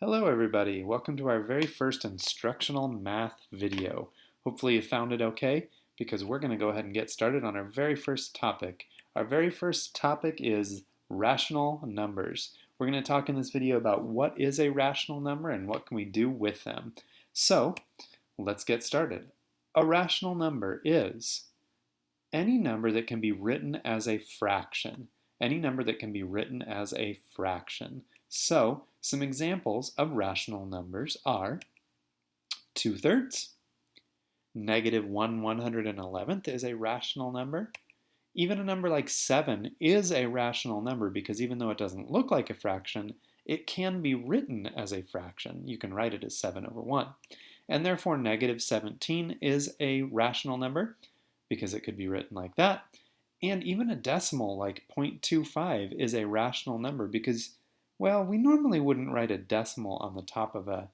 Hello everybody, welcome to our very first instructional math video. Hopefully you found it okay because we're going to go ahead and get started on our very first topic. Our very first topic is rational numbers. We're going to talk in this video about what is a rational number and what can we do with them. So let's get started. A rational number is any number that can be written as a fraction. Any number that can be written as a fraction. So, some examples of rational numbers are 2/3. Negative 1/111th is a rational number. Even a number like 7 is a rational number because even though it doesn't look like a fraction, it can be written as a fraction. You can write it as 7/1. And therefore, negative 17 is a rational number because it could be written like that. And even a decimal like 0.25 is a rational number because, well, we normally wouldn't write a decimal on the top of a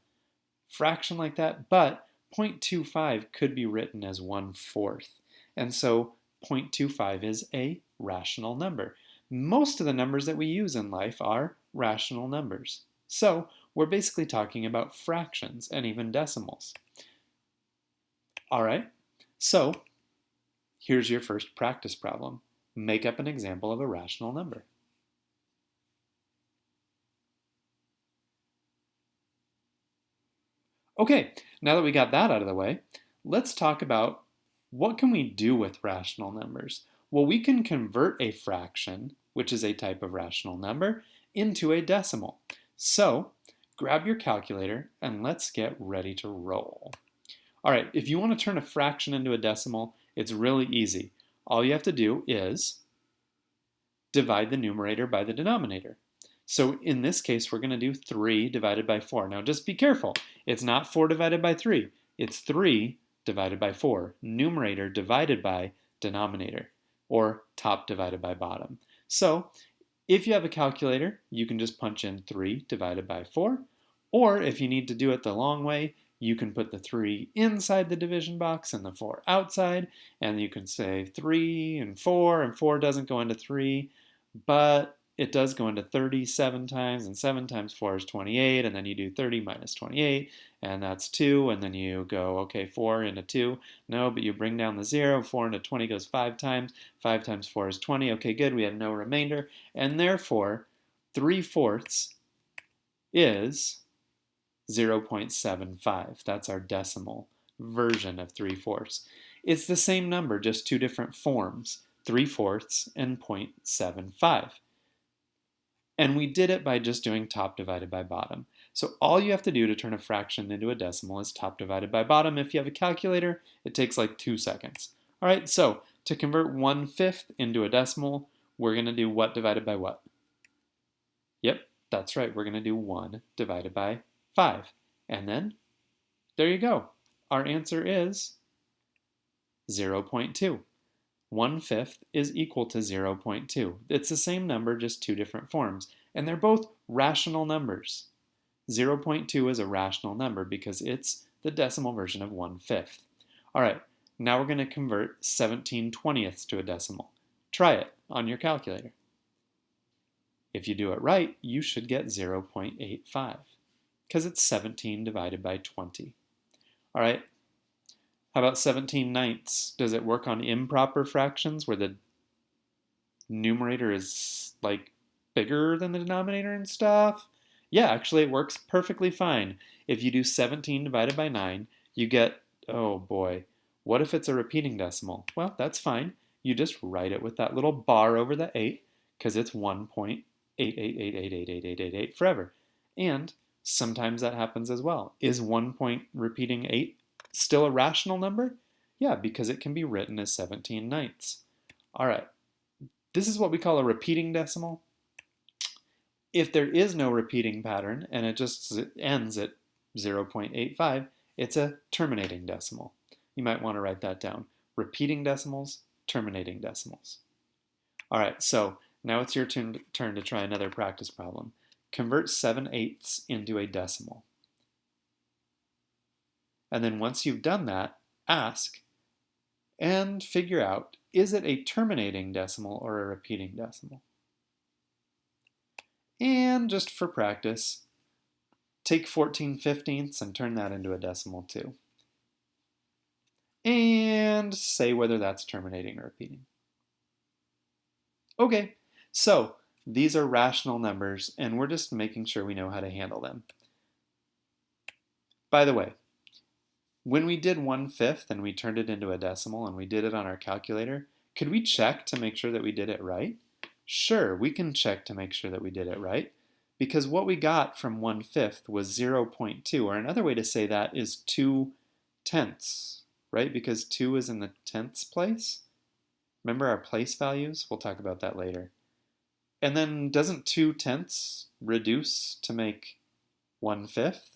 fraction like that, but 0.25 could be written as 1/4. And so 0.25 is a rational number. Most of the numbers that we use in life are rational numbers. So we're basically talking about fractions and even decimals. All right, so here's your first practice problem. Make up an example of a rational number. Okay, now that we got that out of the way, let's talk about what can we do with rational numbers? Well, we can convert a fraction, which is a type of rational number, into a decimal. So, grab your calculator and let's get ready to roll. All right, if you want to turn a fraction into a decimal, it's really easy. All you have to do is divide the numerator by the denominator. So in this case, we're going to do 3 divided by 4. Now just be careful. It's not 4 divided by 3. It's 3 divided by 4. Numerator divided by denominator, or top divided by bottom. So if you have a calculator, you can just punch in 3 divided by 4. Or if you need to do it the long way, you can put the 3 inside the division box and the 4 outside. And you can say 3 and 4 doesn't go into 3, but it does go into 37 times, and 7 times 4 is 28, and then you do 30 minus 28, and that's 2, and then you go, okay, 4 into 2. No, but you bring down the 0. 4 into 20 goes 5 times. 5 times 4 is 20. Okay, good, we have no remainder, and therefore 3/4 is 0.75. That's our decimal version of 3/4. It's the same number, just two different forms, 3/4 and 0.75. And we did it by just doing top divided by bottom. So all you have to do to turn a fraction into a decimal is top divided by bottom. If you have a calculator, it takes like 2 seconds. All right, so to convert 1/5 into a decimal, we're going to do what divided by what? Yep, that's right. We're going to do 1 divided by 5. And then, there you go. Our answer is 0.2. 1/5 is equal to 0.2. It's the same number, just two different forms. And they're both rational numbers. 0.2 is a rational number because it's the decimal version of 1/5. All right, now we're going to convert 17/20ths to a decimal. Try it on your calculator. If you do it right, you should get 0.85 because it's 17 divided by 20. All right, how about 17/9? Does it work on improper fractions where the numerator is like bigger than the denominator and stuff? Yeah, actually it works perfectly fine. If you do 17 divided by 9, you get, oh boy, what if it's a repeating decimal? Well, that's fine. You just write it with that little bar over the 8 because it's 1.888888888 forever. And sometimes that happens as well. Is 1 point repeating 8 still a rational number? Yeah, because it can be written as 17/9. All right, this is what we call a repeating decimal. If there is no repeating pattern and it just ends at 0.85, it's a terminating decimal. You might want to write that down. Repeating decimals, terminating decimals. All right, so now it's your turn to try another practice problem. Convert 7/8 into a decimal. And then once you've done that, ask and figure out, is it a terminating decimal or a repeating decimal? And just for practice, Take 14/15 and turn that into a decimal too. And say whether that's terminating or repeating. Okay, so these are rational numbers, and we're just making sure we know how to handle them. By the way, when we did 1/5 and we turned it into a decimal and we did it on our calculator, could we check to make sure that we did it right? Sure, we can check to make sure that we did it right, because what we got from 1/5 was 0.2, or another way to say that is 2/10, right? Because 2 is in the tenths place. Remember our place values? We'll talk about that later. And then doesn't 2/10 reduce to make 1/5?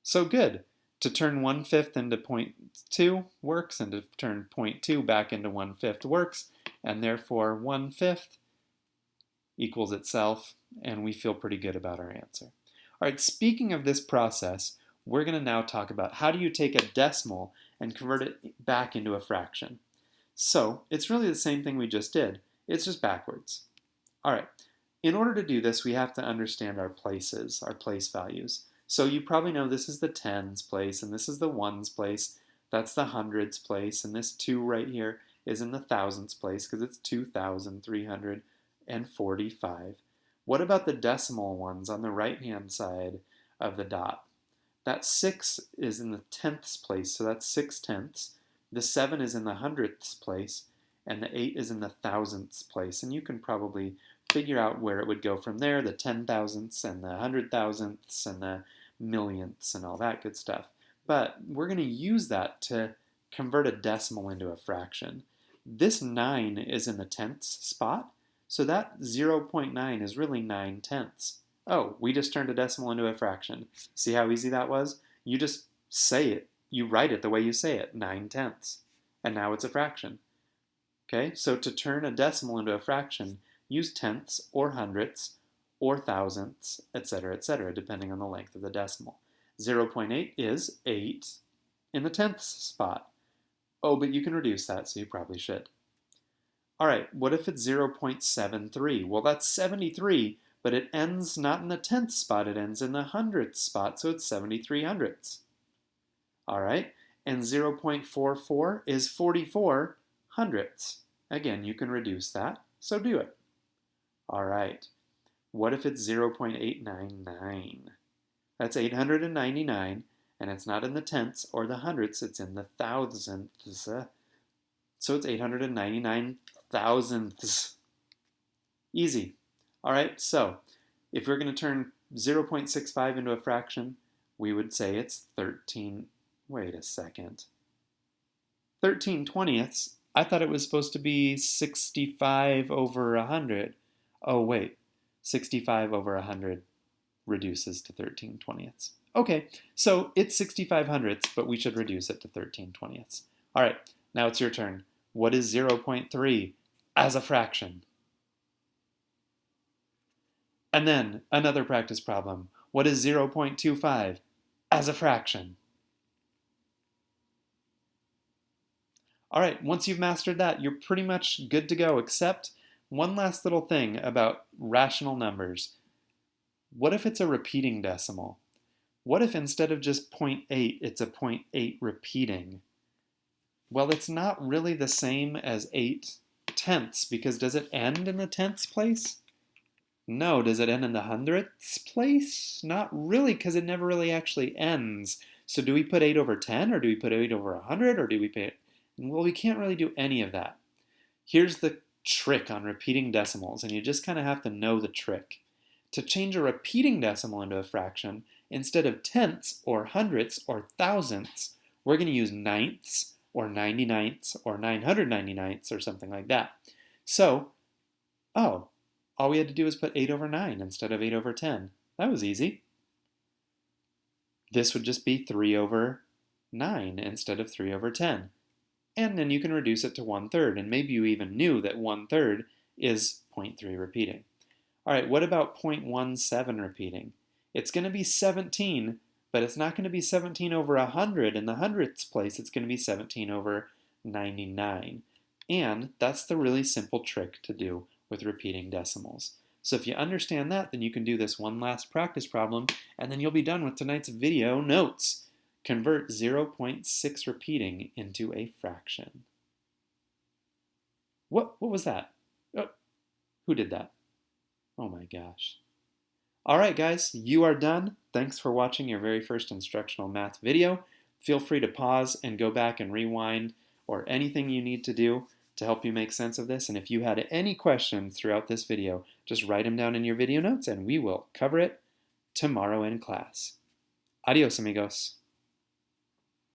So good. To turn 1/5 into 0.2 works, and to turn 0.2 back into 1/5 works, and therefore 1/5 equals itself, and we feel pretty good about our answer. All right, speaking of this process, we're going to now talk about how do you take a decimal and convert it back into a fraction. So it's really the same thing we just did. It's just backwards. All right, in order to do this, we have to understand our places, our place values. So you probably know this is the tens place, and this is the ones place. That's the hundreds place, and this 2 right here is in the thousands place because it's 2,345. What about the decimal ones on the right-hand side of the dot? That 6 is in the tenths place, so that's 6/10. The 7 is in the hundredths place, and the 8 is in the thousandths place. And you can probably figure out where it would go from there, the 10,000ths and the 100,000ths and the millionths and all that good stuff. But we're going to use that to convert a decimal into a fraction. This 9 is in the tenths spot, so that 0.9 is really 9/10. Oh, we just turned a decimal into a fraction. See how easy that was? You just say it. You write it the way you say it, 9/10. And now it's a fraction. Okay, so to turn a decimal into a fraction, use tenths or hundredths or thousandths, etc., depending on the length of the decimal. 0.8 is 8 in the tenths spot. Oh, but you can reduce that, so you probably should. All right, what if it's 0.73? Well, that's 73, but it ends not in the tenths spot, it ends in the hundredths spot, so it's 73 hundredths. All right, and 0.44 is 44 hundredths. Again, you can reduce that, so do it. All right, what if it's 0.899? That's 899, and it's not in the tenths or the hundredths, it's in the thousandths. So it's 899 thousandths. Easy. All right, so if we're going to turn 0.65 into a fraction, we would say it's 13. Wait a second. 13/20ths? I thought it was supposed to be 65 over 100. Oh, wait. 65 over 100 reduces to 13/20ths. Okay, so it's 65 hundredths, but we should reduce it to 13/20ths. All right, now it's your turn. What is 0.3 as a fraction? And then another practice problem. What is 0.25 as a fraction? All right, once you've mastered that, you're pretty much good to go, except one last little thing about rational numbers. What if it's a repeating decimal? What if instead of just 0.8, it's a 0.8 repeating? Well, it's not really the same as 8/10, because does it end in the tenths place? No. Does it end in the hundredths place? Not really, because it never really actually ends. So do we put 8 over 10, or do we put 8 over 100, or do we put... Well, we can't really do any of that. Here's the trick on repeating decimals, and you just kind of have to know the trick. To change a repeating decimal into a fraction, instead of tenths or hundredths or thousandths, we're going to use ninths or 99ths or 999ths or something like that. So, all we had to do was put 8 over 9 instead of 8 over 10. That was easy. This would just be 3 over 9 instead of 3 over 10. And then you can reduce it to 1/3, and maybe you even knew that 1/3 is 0.3 repeating. All right, what about 0.17 repeating? It's going to be 17, but it's not going to be 17 over 100 in the hundredths place. It's going to be 17 over 99. And that's the really simple trick to do with repeating decimals. So if you understand that, then you can do this one last practice problem, and then you'll be done with tonight's video notes. Convert 0.6 repeating into a fraction. What was that? Oh, who did that? Oh my gosh. All right, guys, you are done. Thanks for watching your very first instructional math video. Feel free to pause and go back and rewind or anything you need to do to help you make sense of this. And if you had any questions throughout this video, just write them down in your video notes and we will cover it tomorrow in class. Adios, amigos.